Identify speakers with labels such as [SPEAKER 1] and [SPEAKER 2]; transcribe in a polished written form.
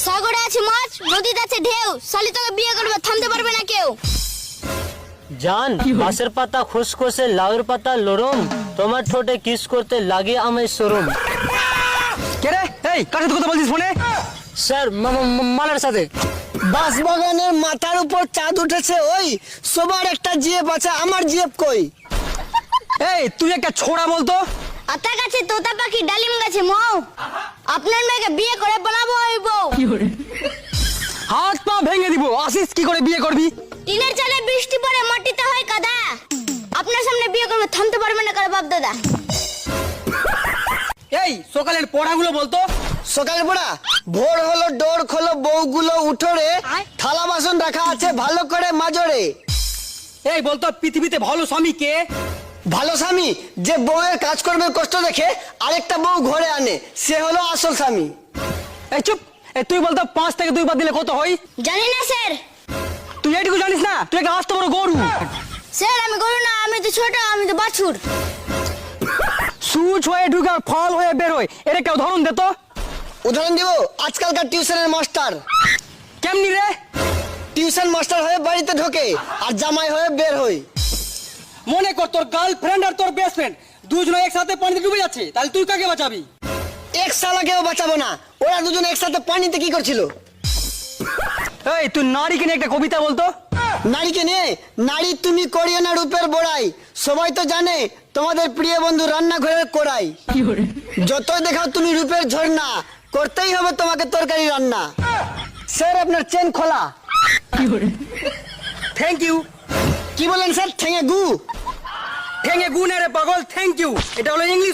[SPEAKER 1] সাগরে আছে মাছ, নদীতে আছে ঢেউ, শালি তোকে বিয়ে করবে, থামতে পারবে না কেউ।
[SPEAKER 2] জান বাঁশের পাতা খুসখুসে, লাউয়ের পাতা লরম, তোমার ঠোঁটে কিস করতে লাগে আমায় শরম।
[SPEAKER 3] কে রে? এই কার সাথে কথা বলছিস ফোনে?
[SPEAKER 2] স্যার মালের সাথে।
[SPEAKER 4] বাঁশবাগানের মাথার উপর চাঁদ উঠেছে, ওই সবার একটা জিএফ আছে, আমার জিএফ কই?
[SPEAKER 3] এই তুই একটা ছোড়া বলতো।
[SPEAKER 1] আতা গাছে তোতা পাখি, ডালিম গাছে মৌ, আপনার মেয়েকে বিয়ে করে বানাবো ওই বউ।
[SPEAKER 3] হাত পা ভেঙে দিব, আসিস কি করে বিয়ে করবি?
[SPEAKER 1] টিনের চালে বৃষ্টি পড়ে, মাটিতে হয় কাদা, আপনার সামনে বিয়ে করবে, থামতে পারবে না কারো বাপ দাদা।
[SPEAKER 3] এই সকালের পড়াগুলো বলতো।
[SPEAKER 4] সকালে পড়া, ভোর হলো ডোর খোলো বউগুলো উঠোরে, থালা বাসন রাখা আছে ভালো করে মাজরে।
[SPEAKER 3] এই বলতো পৃথিবীতে ভালো স্বামী কে?
[SPEAKER 4] ভালো স্বামী যে বউয়ের কাজকর্মের কষ্ট দেখে আরেকটা বউ ঘরে আনে, সে হলো আসল স্বামী।
[SPEAKER 3] এই চুপ। এই তুই বলতো 5 থেকে 2 বাদ দিলে কত হয়?
[SPEAKER 1] জানি না স্যার।
[SPEAKER 3] তুই এইটুকু জানিস না? তুই একটা আস্ত বড় গরু।
[SPEAKER 1] স্যার আমি গরু না, আমি তো ছোট, আমি তো বাছুর।
[SPEAKER 3] সুচ হয়ে ঢুকে আর ফল হয়ে বের হয়, এর একটা উদাহরণ দে তো।
[SPEAKER 4] উদাহরণ দিব, আজকালকার টিউশনের মাস্টার।
[SPEAKER 3] কেমনি রে?
[SPEAKER 4] টিউশন মাস্টার হয়ে বাড়িতে ঢোকে আর জামাই হয়ে বের হয়।
[SPEAKER 3] মনে কর তোর গার্লফ্রেন্ড আর তোর বেস্ট ফ্রেন্ড দুজনে একসাথে পানিতে ডুবে যাচ্ছে, তাহলে তুই কাকে বাঁচাবি?
[SPEAKER 4] এক শালাকেও বাঁচাবো না, ওরা দুজন একসাথে পানিতে কি করছিল?
[SPEAKER 3] এই তুই নারীকে নিয়ে একটা কবিতা বলতো।
[SPEAKER 4] নারীকে নিয়ে, নারী তুমি করিও না রূপের বড়াই, সবাই তো জানে তোমাদের প্রিয় বন্ধু রান্নাঘরের কোড়াই। যতই দেখাও তুমি রূপের ঝর্ণা, করতেই হবে তোমাকে তরকারি রান্না। স্যার আপনার চেন খোলা।
[SPEAKER 3] Thank you.
[SPEAKER 4] কি বলেন স্যার? ঠেঙে গু?
[SPEAKER 3] ঠেঙে গু না রে পাগল, থ্যাংক ইউ এটা হলো ইংলিশ।